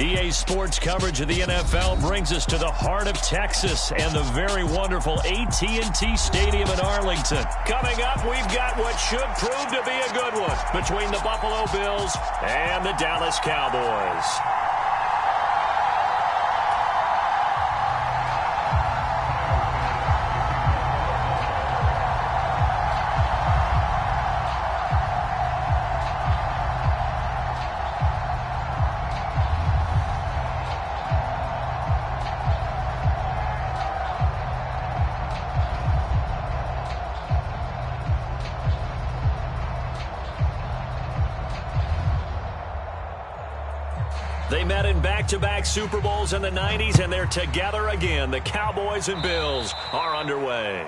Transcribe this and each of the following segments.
EA Sports coverage of the NFL brings us to the heart of Texas and the very wonderful AT&T Stadium in Arlington. Coming up, we've got what should prove to be a good one between the Buffalo Bills and the Dallas Cowboys. They met in back-to-back Super Bowls in the 90s, and they're together again. The Cowboys and Bills are underway.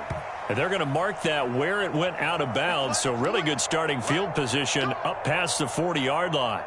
And they're going to mark that where it went out of bounds, so really good starting field position up past the 40-yard line.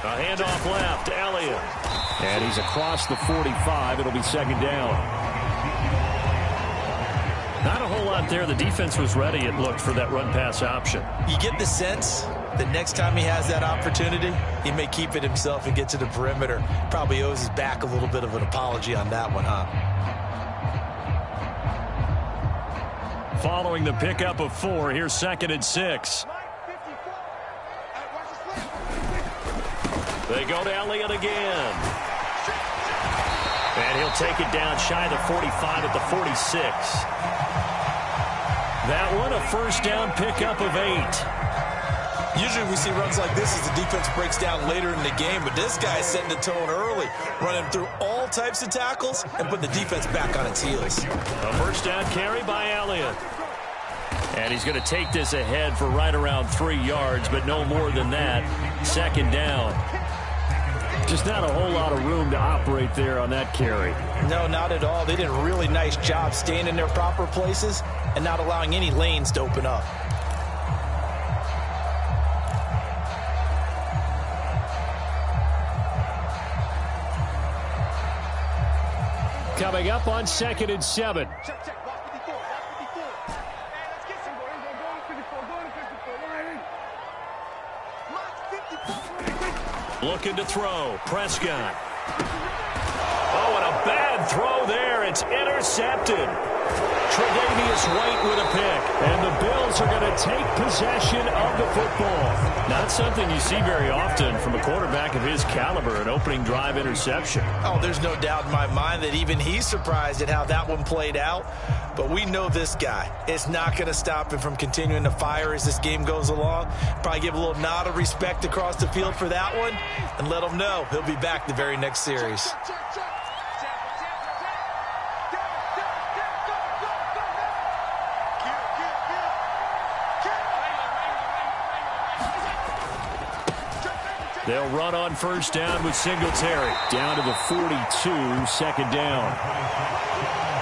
A handoff left, Elliott. And he's across the 45. It'll be second down. Not a whole lot there. The defense was ready, it looked, for that run-pass option. You get the sense that next time he has that opportunity, he may keep it himself and get to the perimeter. Probably owes his back a little bit of an apology on that one, huh? Following the pickup of 4, here's 2nd and 6. They go to Elliott again. And he'll take it down shy of the 45 at the 46. That one, a first down pickup of 8. Usually we see runs like this as the defense breaks down later in the game, but this guy's setting the tone early, running through all types of tackles and putting the defense back on its heels. A first down carry by Elliott. And he's going to take this ahead for right around 3 yards, but no more than that. Second down. Just not a whole lot of room to operate there on that carry. No, not at all. They did a really nice job staying in their proper places and not allowing any lanes to open up. Coming up on 2nd and 7. Looking to throw. Prescott. Oh, and a bad throw there. It's intercepted. Tre'Davious White with a pick. And the Bills are going to take possession of the football. Not something you see very often from a quarterback of his caliber, an opening drive interception. Oh, there's no doubt in my mind that even he's surprised at how that one played out. But we know this guy. It's not going to stop him from continuing to fire as this game goes along. Probably give a little nod of respect across the field for that one and let him know he'll be back the very next series. They'll run on first down with Singletary. Down to the 42, second down.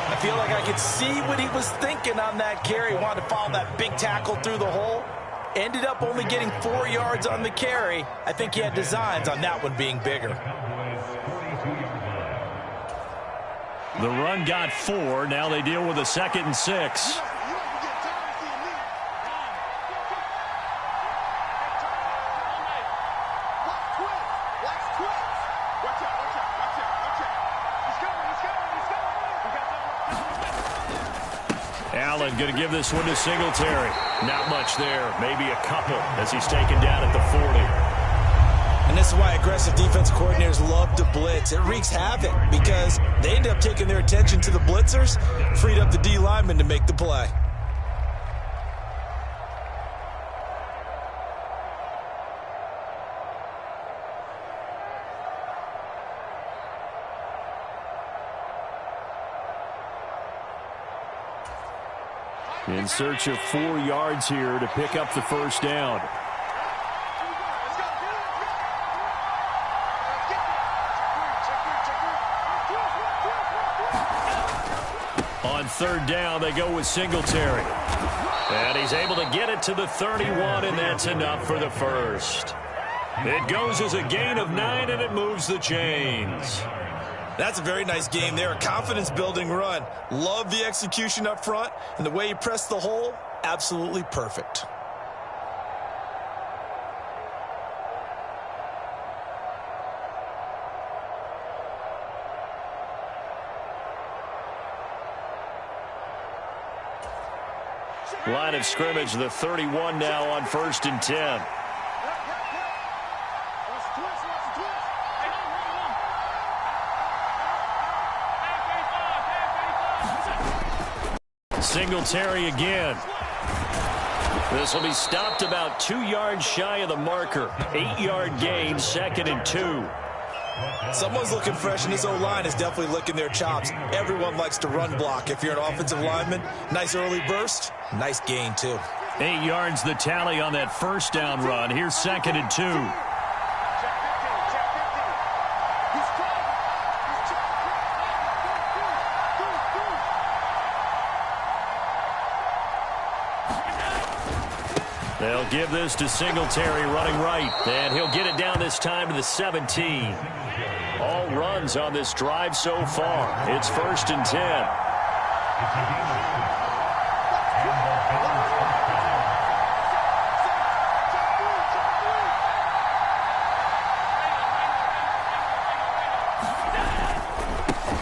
I feel like I could see what he was thinking on that carry. Wanted to follow that big tackle through the hole. Ended up only getting 4 yards on the carry. I think he had designs on that one being bigger. The run got 4. Now they deal with a 2nd and 6. Allen going to give this one to Singletary. Not much there. Maybe a couple as he's taken down at the 40. And this is why aggressive defense coordinators love to blitz. It wreaks havoc because they end up taking their attention to the blitzers, freed up the D lineman to make the play. In search of 4 yards here to pick up the first down. On third down, they go with Singletary. And he's able to get it to the 31, and that's enough for the first. It goes as a gain of 9, and it moves the chains. That's a very nice game there. A confidence-building run. Love the execution up front, and the way he pressed the hole, absolutely perfect. Line of scrimmage, the 31 now on 1st and 10. Singletary again. This will be stopped about 2 yards shy of the marker. 8-yard gain, 2nd and 2. Someone's looking fresh, and this O-line is definitely licking their chops. Everyone likes to run block. If you're an offensive lineman, nice early burst, nice gain too. 8 yards the tally on that first down run. Here's 2nd and 2. They'll give this to Singletary running right, and he'll get it down this time to the 17. All runs on this drive so far. It's 1st and 10.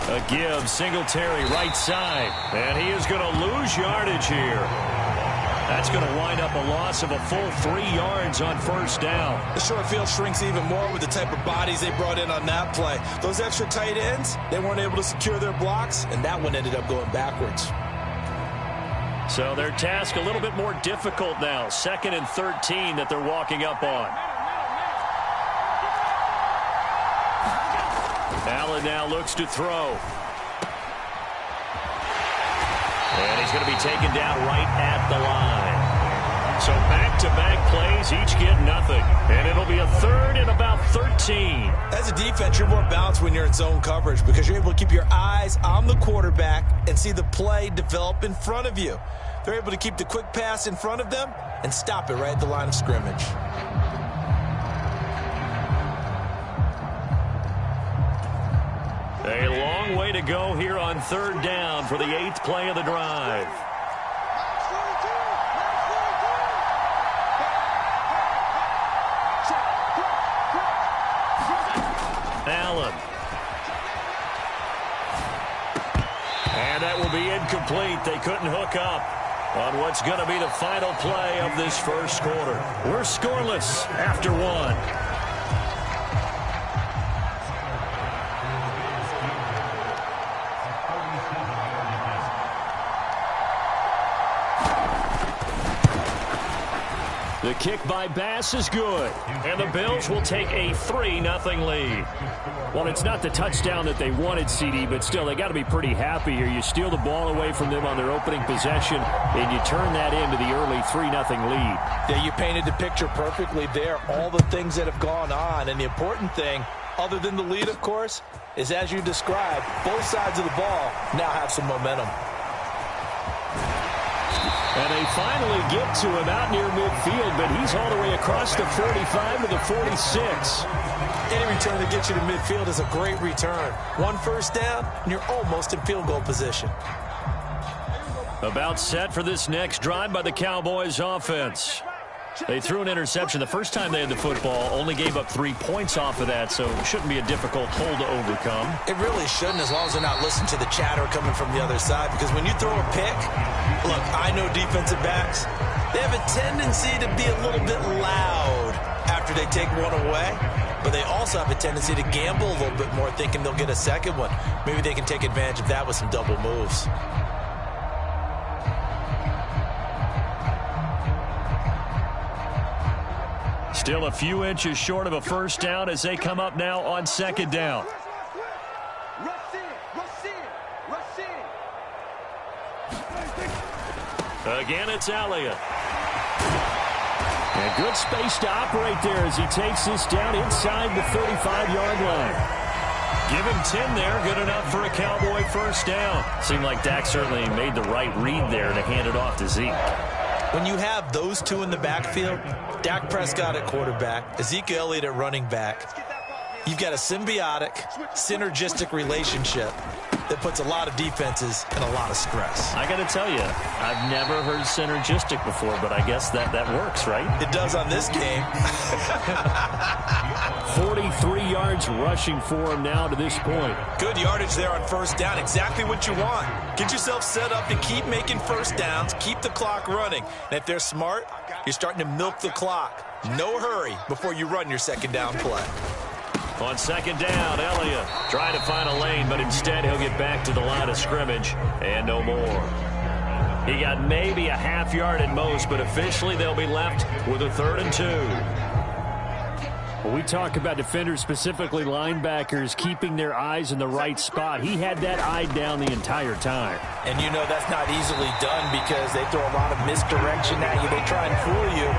A give, Singletary right side, and he is going to lose yardage here. That's going to wind up a loss of a full 3 yards on 1st down. The short field shrinks even more with the type of bodies they brought in on that play. Those extra tight ends, they weren't able to secure their blocks, and that one ended up going backwards. So their task a little bit more difficult now. 2nd and 13 that they're walking up on. Allen now looks to throw. And he's going to be taken down right at the line. So back-to-back plays, each get nothing. And it'll be a 3rd and about 13. As a defense, you're more balanced when you're in zone coverage because you're able to keep your eyes on the quarterback and see the play develop in front of you. They're able to keep the quick pass in front of them and stop it right at the line of scrimmage. A long way to go here on 3rd down for the 8th play of the drive. Allen. And that will be incomplete. They couldn't hook up on what's going to be the final play of this first quarter. We're scoreless after 1. The kick by Bass is good, and the Bills will take a 3-0 lead. Well, it's not the touchdown that they wanted, CD, but still, they got to be pretty happy here. You steal the ball away from them on their opening possession, and you turn that into the early 3-0 lead. Yeah, you painted the picture perfectly there, all the things that have gone on, and the important thing, other than the lead, of course, is as you described, both sides of the ball now have some momentum. And they finally get to him out near midfield, but he's all the way across the 45 to the 46. Any return that gets you to midfield is a great return. 1 first down, and you're almost in field goal position. About set for this next drive by the Cowboys offense. They threw an interception the first time they had the football, only gave up 3 points off of that, so it shouldn't be a difficult hole to overcome. It really shouldn't, as long as they're not listening to the chatter coming from the other side, because when you throw a pick, look, I know defensive backs, they have a tendency to be a little bit loud after they take one away, but they also have a tendency to gamble a little bit more, thinking they'll get a second one. Maybe they can take advantage of that with some double moves. Still a few inches short of a first down as they come up now on 2nd down. Again, it's Elliott. And good space to operate there as he takes this down inside the 35-yard line. Give him 10 there. Good enough for a Cowboy first down. Seemed like Dak certainly made the right read there to hand it off to Zeke. When you have those two in the backfield, Dak Prescott at quarterback, Ezekiel Elliott at running back, you've got a symbiotic, synergistic relationship that puts a lot of defenses in a lot of stress. I got to tell you, I've never heard synergistic before, but I guess that works, right? It does on this game. 43 yards rushing for him now to this point. Good yardage there on first down. Exactly what you want. Get yourself set up to keep making first downs, keep the clock running. And if they're smart, you're starting to milk the clock. No hurry before you run your second down play. On second down, Elliott trying to find a lane, but instead he'll get back to the line of scrimmage and no more. He got maybe a half yard at most, but officially they'll be left with a 3rd and 2. When we talk about defenders, specifically linebackers, keeping their eyes in the right spot, he had that eye down the entire time. And you know that's not easily done because they throw a lot of misdirection at you. They try and fool you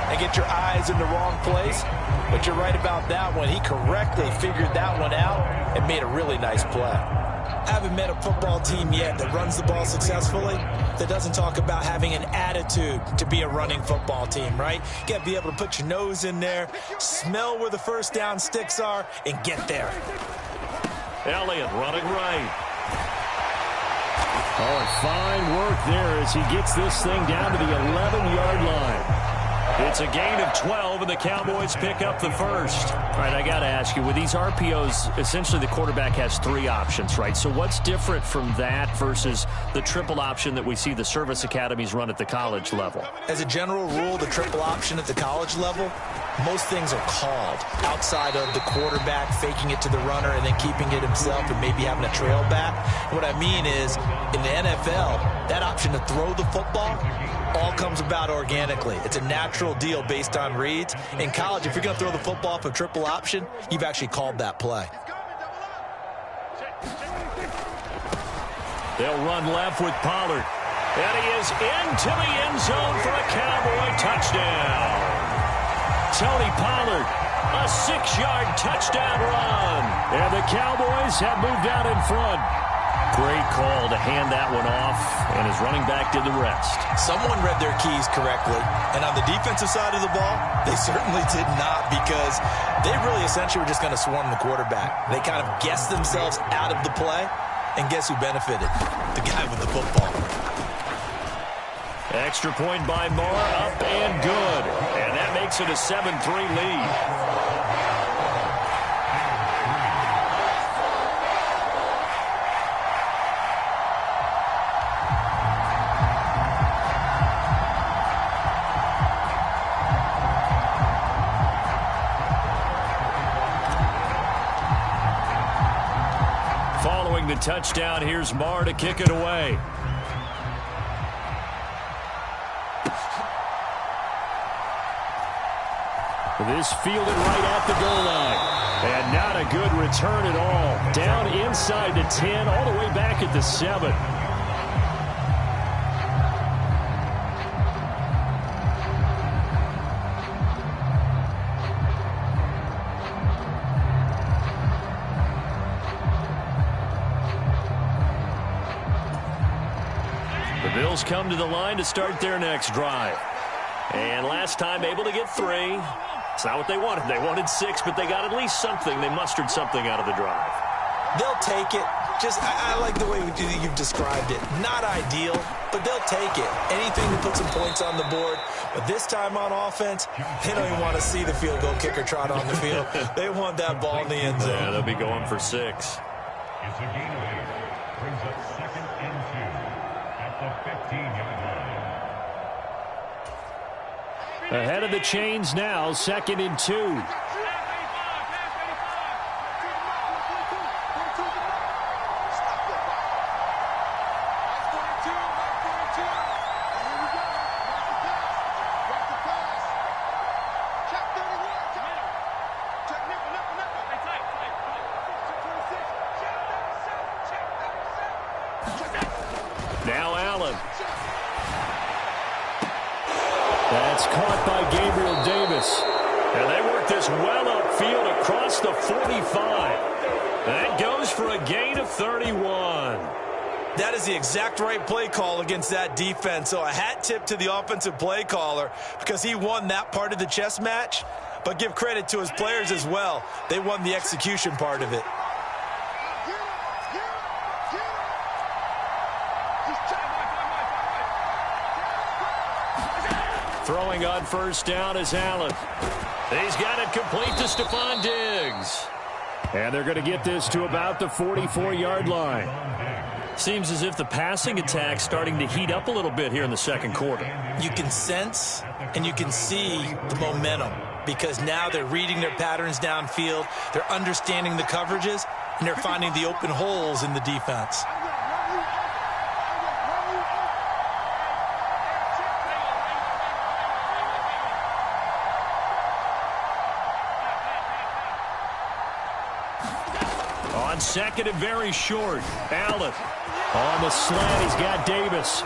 and get your eyes in the wrong place. But you're right about that one. He correctly figured that one out and made a really nice play. I haven't met a football team yet that runs the ball successfully that doesn't talk about having an attitude to be a running football team, right? You got to be able to put your nose in there, smell where the first down sticks are, and get there. Elliott running right. Oh, and fine work there as he gets this thing down to the 11-yard line. It's a gain of 12, and the Cowboys pick up the first. All right, I got to ask you, with these RPOs, essentially the quarterback has 3 options, right? So what's different from that versus the triple option that we see the service academies run at the college level? As a general rule, the triple option at the college level, most things are called outside of the quarterback faking it to the runner and then keeping it himself and maybe having a trail back. What I mean is, in the NFL, that option to throw the football all comes about organically. It's a natural deal based on reads. In college, if you're going to throw the football off a triple option, you've actually called that play. They'll run left with Pollard. And he is into the end zone for a Cowboy touchdown. Tony Pollard, a 6-yard touchdown run. And the Cowboys have moved out in front. Great call to hand that one off, and his running back did the rest. Someone read their keys correctly, and on the defensive side of the ball, they certainly did not because they really essentially were just going to swarm the quarterback. They kind of guessed themselves out of the play, and guess who benefited? The guy with the football. Extra point by Moore, up and good. And that makes it a 7-3 lead. Following the touchdown, here's Marr to kick it away. This fielded right at the goal line. And not a good return at all. Down inside the 10, all the way back at the 7. The Bills come to the line to start their next drive. And last time able to get 3. It's not what they wanted. They wanted 6, but they got at least something. They mustered something out of the drive. They'll take it. I like the way you've described it. Not ideal, but they'll take it. Anything to put some points on the board. But this time on offense, they don't even want to see the field goal kicker trot on the field. They want that ball in the end zone. Yeah, they'll be going for 6. It's a gain of 8. Brings up 2nd and 2 at the 15-yard line. Ahead of the chains now, 2nd and 2. Now Allen. That's caught by Gabriel Davis. And they work this well upfield across the 45. That goes for a gain of 31. That is the exact right play call against that defense. So a hat tip to the offensive play caller because he won that part of the chess match. But give credit to his players as well. They won the execution part of it. Throwing on first down is Allen. He's got it complete to Stephon Diggs. And they're going to get this to about the 44-yard line. Seems as if the passing attack's starting to heat up a little bit here in the second quarter. You can sense and you can see the momentum because now they're reading their patterns downfield, they're understanding the coverages, and they're finding the open holes in the defense. On second and very short, Allen. On the slant, he's got Davis.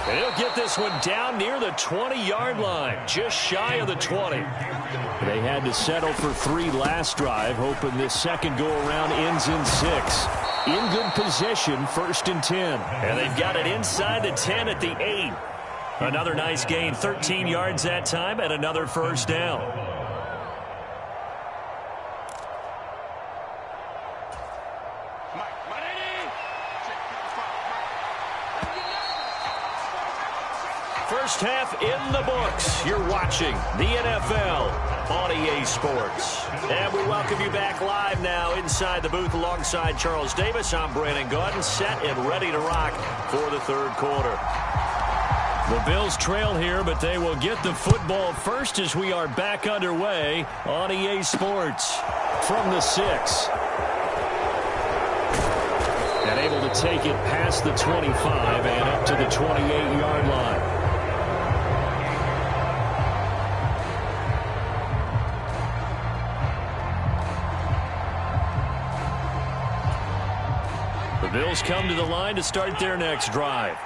And he'll get this one down near the 20-yard line, just shy of the 20. They had to settle for 3 last drive, hoping this second go-around ends in 6. In good position, 1st and 10. And they've got it inside the 10 at the 8. Another nice gain, 13 yards that time, and another first down. First half in the books. You're watching the NFL on EA Sports. And we welcome you back live now inside the booth alongside Charles Davis. I'm Brandon Gaudin, set and ready to rock for the third quarter. The Bills trail here, but they will get the football first as we are back underway on EA Sports from the 6. And able to take it past the 25 and up to the 28-yard line. Bills come to the line to start their next drive.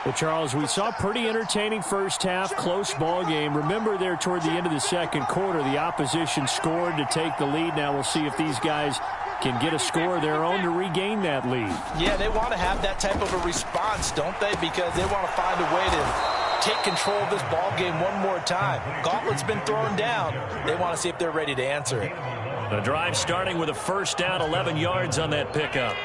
Well, Charles, we saw pretty entertaining first half, close ball game. Remember there toward the end of the second quarter, the opposition scored to take the lead. Now we'll see if these guys can get a score of their own to regain that lead. Yeah, they want to have that type of a response, don't they? Because they want to find a way to take control of this ball game one more time. Gauntlet's been thrown down. They want to see if they're ready to answer it. The drive starting with a first down, 11 yards on that pickup.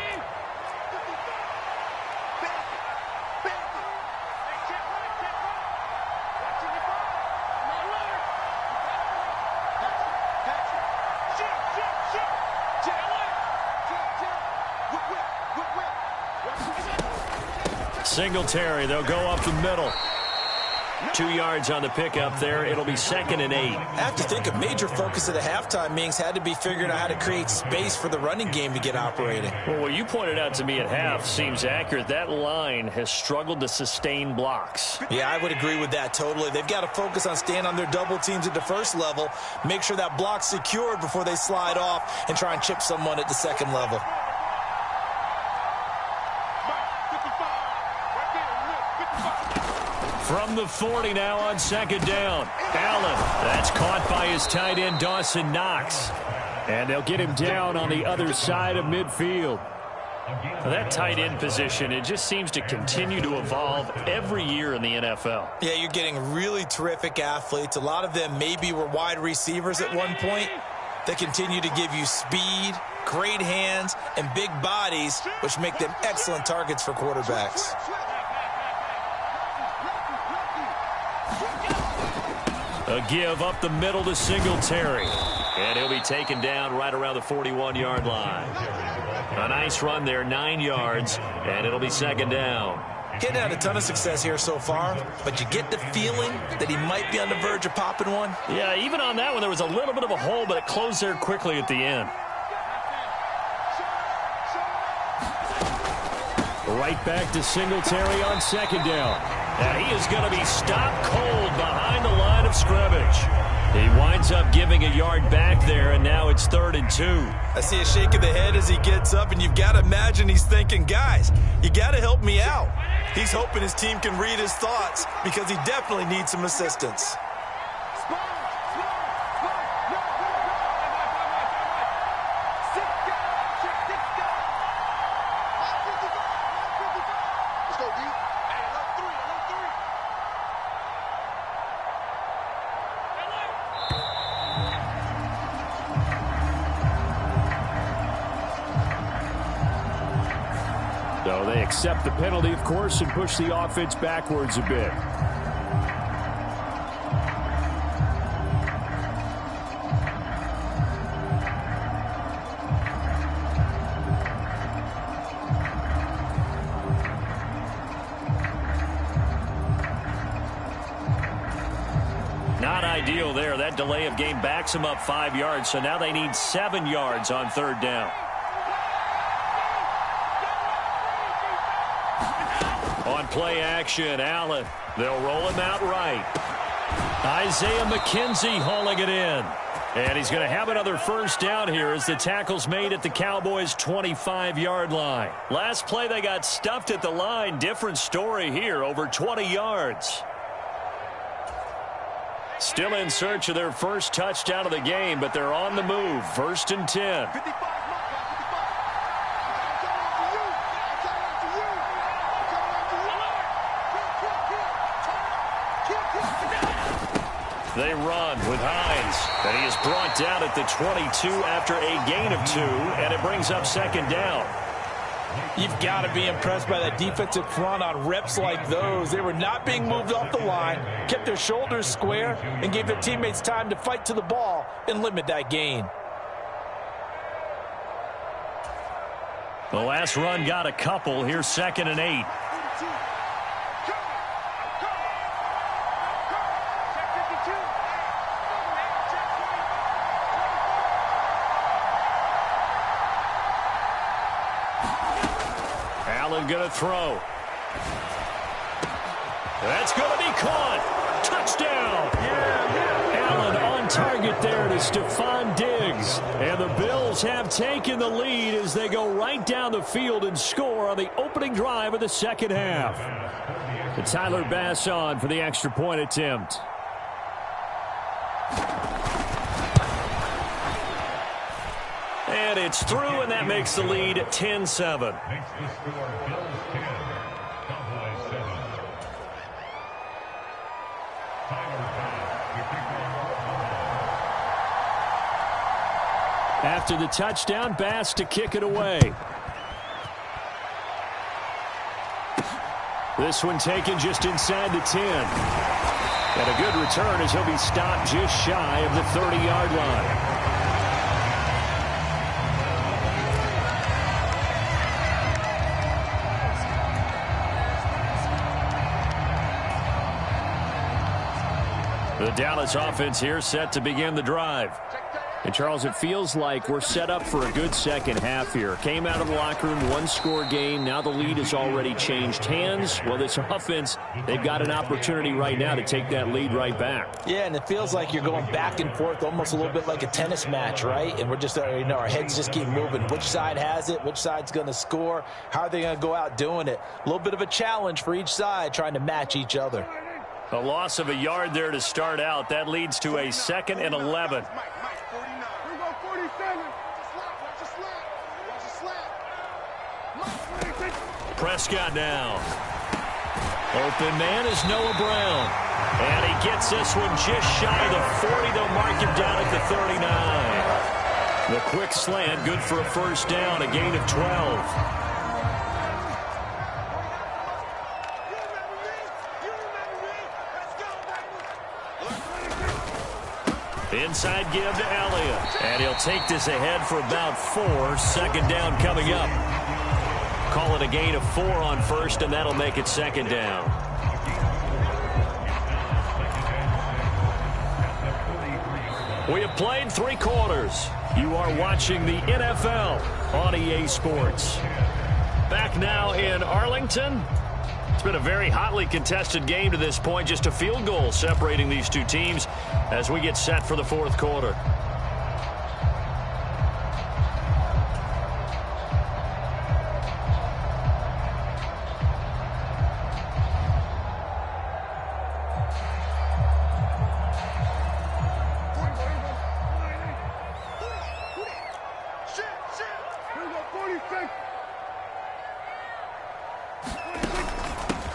Singletary, they'll go up the middle. 2 yards on the pickup there. It'll be 2nd and 8. I have to think a major focus of the halftime meetings had to be figuring out how to create space for the running game to get operating. Well, what you pointed out to me at half seems accurate. That line has struggled to sustain blocks. Yeah, I would agree with that totally. They've got to focus on staying on their double teams at the first level, make sure that block's secured before they slide off and try and chip someone at the second level. From the 40 now on second down. Allen, that's caught by his tight end, Dawson Knox. And they'll get him down on the other side of midfield. That tight end position, it just seems to continue to evolve every year in the NFL. Yeah, you're getting really terrific athletes. A lot of them maybe were wide receivers at one point. They continue to give you speed, great hands, and big bodies, which make them excellent targets for quarterbacks. A give up the middle to Singletary. And he'll be taken down right around the 41-yard line. A nice run there, 9 yards, and it'll be 2nd down. Getting had a ton of success here so far, but you get the feeling that he might be on the verge of popping one. Yeah, even on that one, there was a little bit of a hole, but it closed there quickly at the end. Right back to Singletary on 2nd down. And he is going to be stopped cold behind the line of scrimmage. He winds up giving a yard back there, and now it's 3rd and 2. I see a shake of the head as he gets up, and you've got to imagine he's thinking, guys, you got to help me out. He's hoping his team can read his thoughts because he definitely needs some assistance. accept the penalty, of course, and push the offense backwards a bit. Not ideal there. That delay of game backs them up 5 yards, so now they need 7 yards on third down. On play action, Allen. They'll roll him out right. Isaiah McKenzie hauling it in. And he's going to have another first down here as the tackle's made at the Cowboys' 25-yard line. Last play they got stuffed at the line. Different story here, over 20 yards. Still in search of their first touchdown of the game, but they're on the move. 1st and 10. They run with Hines, and he is brought down at the 22 after a gain of 2, and it brings up 2nd down. You've got to be impressed by that defensive front on reps like those. They were not being moved off the line, kept their shoulders square, and gave their teammates time to fight to the ball and limit that gain. The last run got a couple. Here's 2nd and 8. Allen going to throw. That's going to be caught. Touchdown. Allen on target there to Stephon Diggs. And the Bills have taken the lead as they go right down the field and score on the opening drive of the second half. And Tyler Bass on for the extra point attempt. And it's through, and that makes the lead 10-7. Makes the score Bills 10, Cowboys 7. Tyler Bass to kick off. After the touchdown, Bass to kick it away. This one taken just inside the 10. And a good return as he'll be stopped just shy of the 30-yard line. The Dallas offense here set to begin the drive. And, Charles, it feels like we're set up for a good second half here. Came out of the locker room, one-score game. Now the lead has already changed hands. Well, this offense, they've got an opportunity right now to take that lead right back. Yeah, and it feels like you're going back and forth almost a little bit like a tennis match, right? And we're just, our heads just keep moving. Which side has it? Which side's going to score? How are they going to go out doing it? A little bit of a challenge for each side trying to match each other. A loss of a yard there to start out. That leads to a 2nd and 11. Prescott now. Open man is Noah Brown. And he gets this one just shy of the 40. They'll mark him down at the 39. The quick slant, good for a first down, a gain of 12. Inside give to Elliott. And he'll take this ahead for about 4. 2nd down coming up. Call it a gain of 4 on first, and that'll make it 2nd down. We have played 3 quarters. You are watching the NFL on EA Sports. Back now in Arlington. It's been a very hotly contested game to this point. Just a field goal separating these two teams as we get set for the 4th quarter.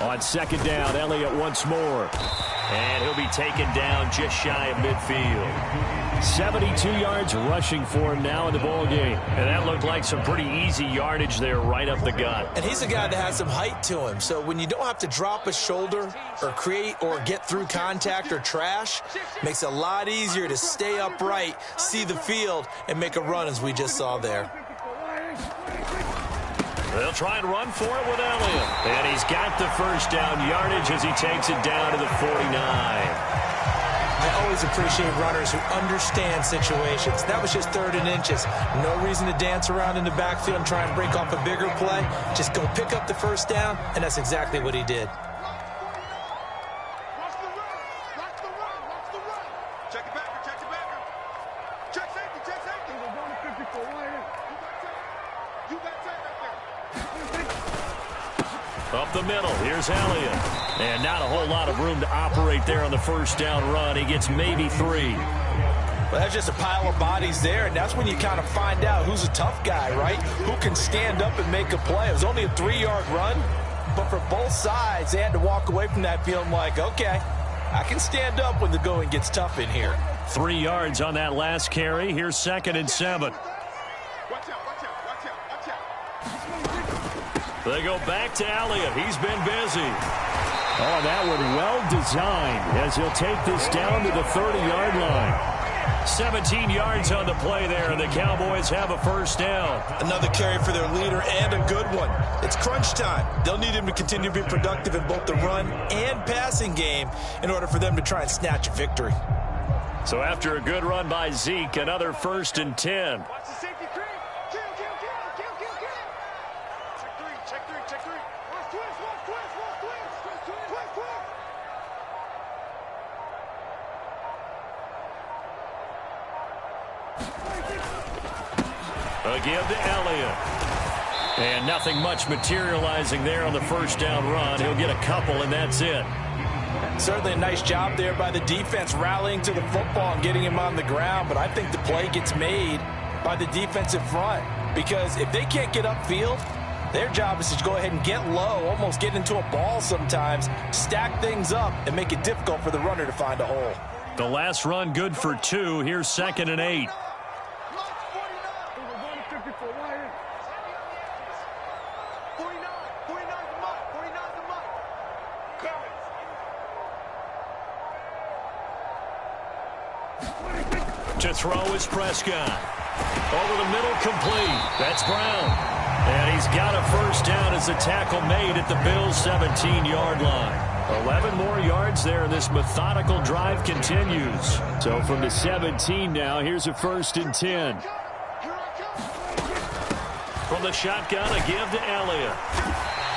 On 2nd down, Elliott once more. And he'll be taken down just shy of midfield. 72 yards rushing for him now in the ball game. And that looked like some pretty easy yardage there right up the gut. And he's a guy that has some height to him. So when you don't have to drop a shoulder or create or get through contact or trash, makes it a lot easier to stay upright, see the field, and make a run as we just saw there. They'll try and run for it with Elliott. And he's got the first down yardage as he takes it down to the 49. I always appreciate runners who understand situations. That was just 3rd and inches. No reason to dance around in the backfield and try and break off a bigger play. Just go pick up the first down, and that's exactly what he did. Up the middle, here's Elliott. And not a whole lot of room to operate there on the first down run. He gets maybe 3. Well, that's just a pile of bodies there, and that's when you kind of find out who's a tough guy, right? Who can stand up and make a play. It was only a 3-yard run, but for both sides, they had to walk away from that feeling like, okay, I can stand up when the going gets tough in here. 3 yards on that last carry. Here's 2nd and 7. They go back to Elliott. He's been busy. Oh, that one well designed as he'll take this down to the 30-yard line. 17 yards on the play there, and the Cowboys have a first down. Another carry for their leader and a good one. It's crunch time. They'll need him to continue to be productive in both the run and passing game in order for them to try and snatch a victory. So after a good run by Zeke, another 1st and 10. A give to Elliott. And nothing much materializing there on the first down run. He'll get a couple, and that's it. Certainly a nice job there by the defense rallying to the football and getting him on the ground, but I think the play gets made by the defensive front because if they can't get upfield, their job is to go ahead and get low, almost get into a ball sometimes, stack things up, and make it difficult for the runner to find a hole. The last run good for 2. Here's 2nd and 8. To throw is Prescott. Over the middle, complete. That's Brown. And he's got a first down as the tackle made at the Bills' 17-yard line. 11 more yards there, and this methodical drive continues. So from the 17 now, here's a 1st and 10. From the shotgun, a give to Elliott.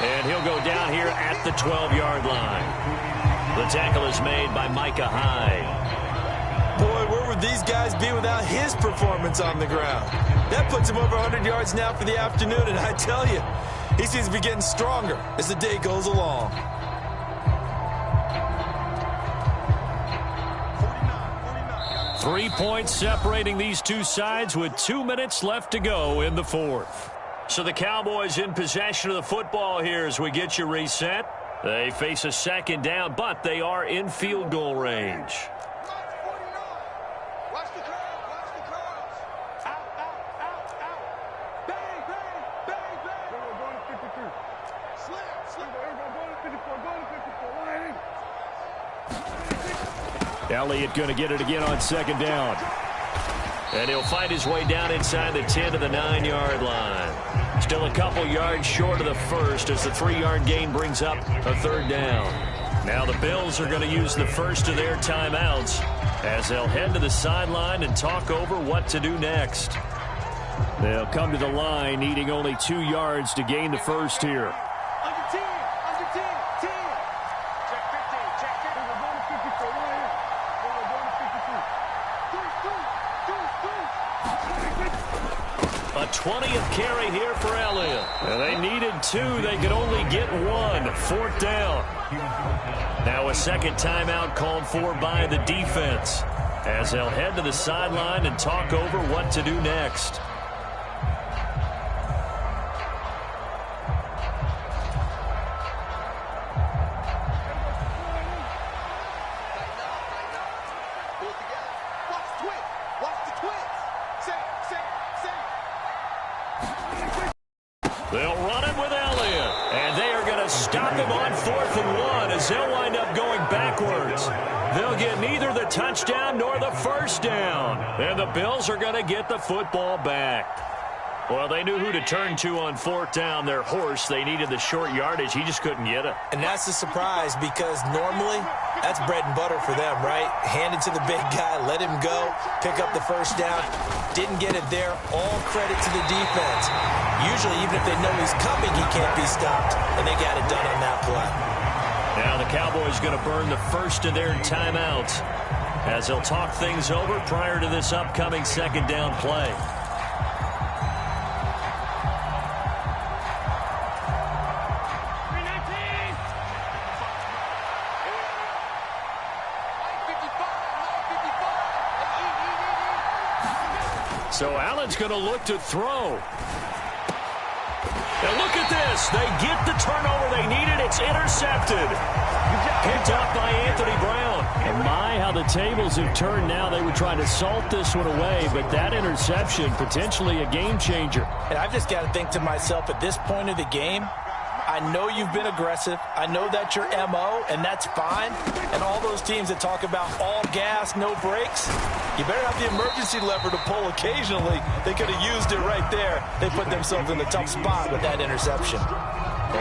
And he'll go down here at the 12-yard line. The tackle is made by Micah Hyde. Boy, where would these guys be without his performance on the ground? That puts him over 100 yards now for the afternoon, and I tell you, he seems to be getting stronger as the day goes along. Three points separating these two sides with 2 minutes left to go in the fourth. So the Cowboys in possession of the football here as we get you reset. They face a second down, but they are in field goal range. Elliott going to get it again on 2nd down. And he'll find his way down inside the 10 to the 9-yard line. Still a couple yards short of the first as the 3-yard gain brings up a 3rd down. Now the Bills are going to use the first of their timeouts as they'll head to the sideline and talk over what to do next. They'll come to the line needing only 2 yards to gain the first here. A 20th carry here for Elliott. And they needed 2. They could only get 1. 4th down. Now a second timeout called for by the defense as they'll head to the sideline and talk over what to do next. stop him on 4th and 1 as they'll wind up going backwards. They'll get neither the touchdown nor the first down. And the Bills are going to get the football back. Well, they knew who to turn to on 4th down. Their horse, they needed the short yardage. He just couldn't get it. And that's a surprise because normally that's bread and butter for them, right? Hand it to the big guy, let him go, pick up the first down. Didn't get it there. All credit to the defense. Usually, even if they know he's coming, he can't be stopped. And they got it done on that play. Now the Cowboys going to burn the first of their timeouts as they'll talk things over prior to this upcoming second down play. So Allen's going to look to throw. And look at this. They get the turnover they needed. It's intercepted. Picked up by Anthony Brown. And my, how the tables have turned now. They would try to salt this one away, but that interception, potentially a game changer. And I've just got to think to myself, at this point of the game, I know you've been aggressive. I know that's your MO, and that's fine. And all those teams that talk about all gas, no brakes, you better have the emergency lever to pull occasionally. They could have used it right there. They put themselves in a tough spot with that interception.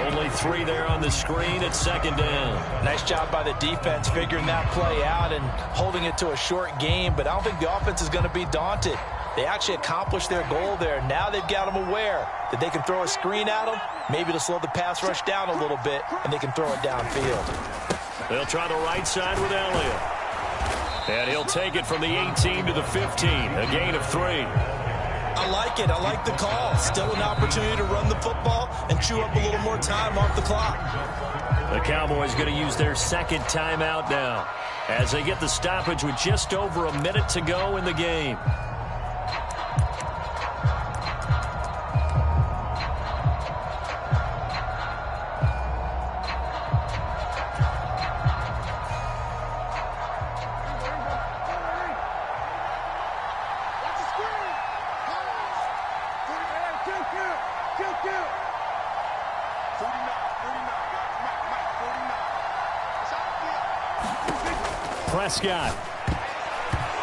Only 3 there on the screen at second down. Nice job by the defense figuring that play out and holding it to a short game, but I don't think the offense is going to be daunted. They actually accomplished their goal there. Now they've got them aware that they can throw a screen at them, maybe to slow the pass rush down a little bit, and they can throw it downfield. They'll try the right side with Elliott. And he'll take it from the 18 to the 15, a gain of 3. I like it. I like the call. Still an opportunity to run the football and chew up a little more time off the clock. The Cowboys going to use their second timeout now as they get the stoppage with just over a minute to go in the game. Prescott.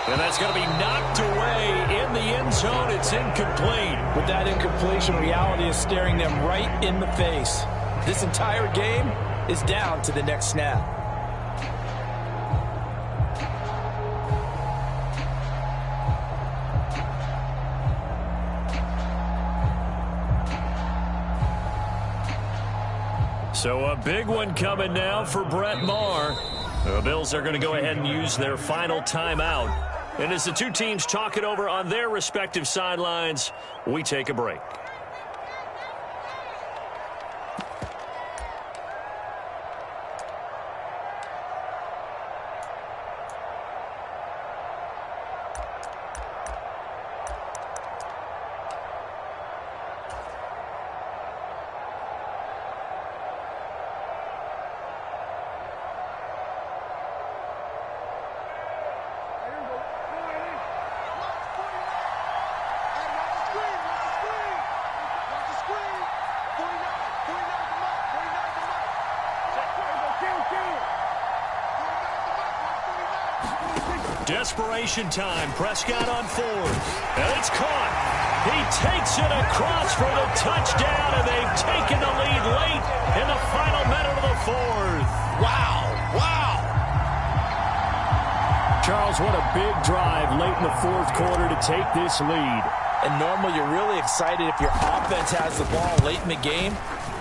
And that's going to be knocked away in the end zone. It's incomplete. With that incompletion, reality is staring them right in the face. This entire game is down to the next snap. So a big one coming now for Brett Maher. The Bills are going to go ahead and use their final timeout. And as the two teams talk it over on their respective sidelines, we take a break. Desperation time. Prescott on 4th. And it's caught. He takes it across for the touchdown, and they've taken the lead late in the final minute of the 4th. Wow. Wow. Charles, what a big drive late in the 4th quarter to take this lead. And normally you're really excited if your offense has the ball late in the game.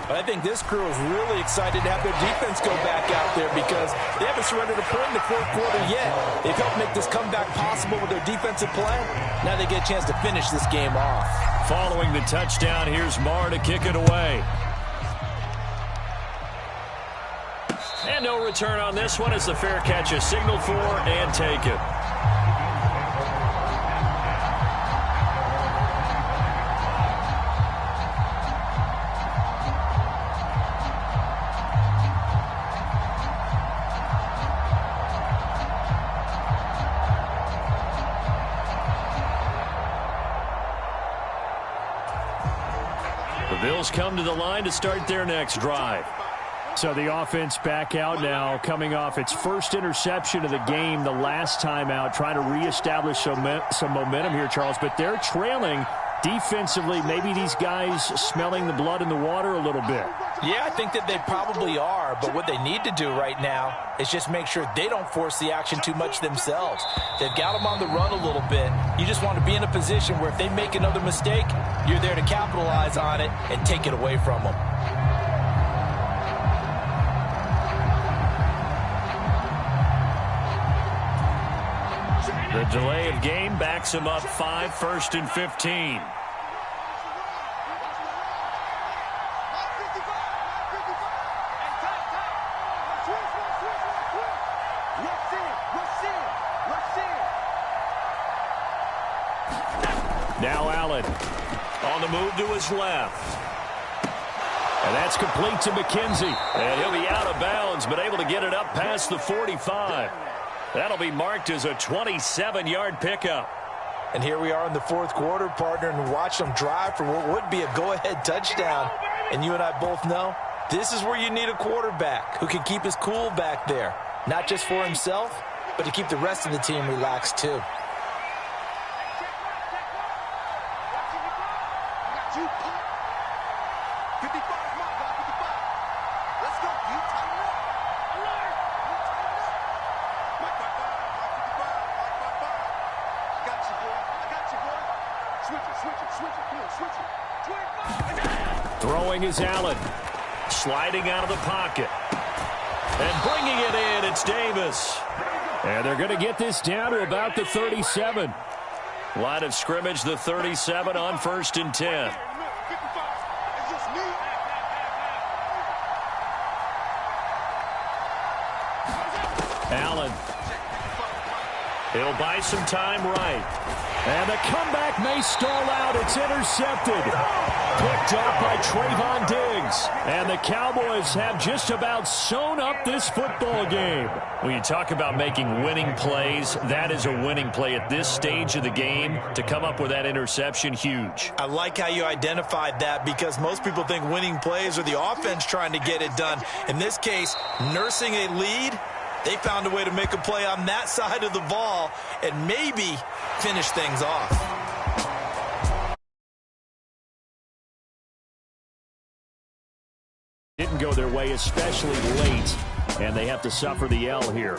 But I think this crew is really excited to have their defense go back out there because they haven't surrendered a point in the 4th quarter yet. They've helped make this comeback possible with their defensive play. Now they get a chance to finish this game off. Following the touchdown, here's Maher to kick it away. And no return on this one as the fair catch is signaled for and taken. Bills come to the line to start their next drive. So the offense back out now, coming off its first interception of the game the last time out, trying to reestablish some momentum here, Charles. But they're trailing defensively. Maybe these guys smelling the blood in the water a little bit. Yeah, I think that they probably are. But what they need to do right now is just make sure they don't force the action too much themselves. They've got them on the run a little bit. You just want to be in a position where if they make another mistake, you're there to capitalize on it and take it away from them. The delay of game backs him up 5, 1st and 15. Now Allen on the move to his left. And that's complete to McKenzie. And he'll be out of bounds, but able to get it up past the 45. That'll be marked as a 27-yard pickup. And here we are in the fourth quarter, partner, and watch them drive for what would be a go-ahead touchdown. And you and I both know this is where you need a quarterback who can keep his cool back there, not just for himself, but to keep the rest of the team relaxed too. Throwing is Allen. Sliding out of the pocket. And bringing it in, it's Davis. And they're going to get this down to about the 37. Line of scrimmage, the 37 on 1st and 10. Allen. He'll buy some time right. And the comeback may stall out. It's intercepted. Picked up by Trayvon Diggs. And the Cowboys have just about sewn up this football game. When you talk about making winning plays, that is a winning play at this stage of the game. To come up with that interception, huge. I like how you identified that because most people think winning plays are the offense trying to get it done. In this case, nursing a lead, they found a way to make a play on that side of the ball and maybe finish things off. Didn't go their way, especially late, and they have to suffer the L here.